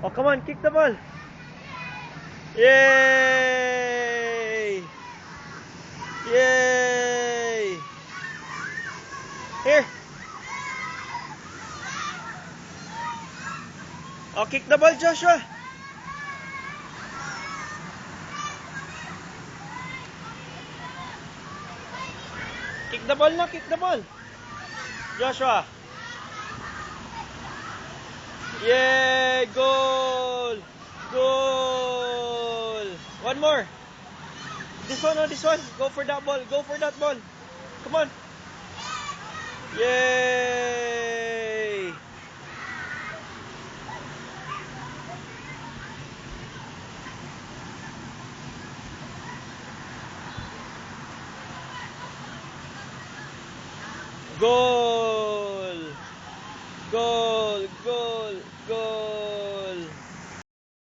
Oh, come on, kick the ball. Yay! Yay! Here. Oh, kick the ball, Joshua. Kick the ball na, kick the ball. Joshua. Yay! Goal! Goal! One more. This one, oh, this one. Go for that ball. Go for that ball. Come on. Yay! Goal!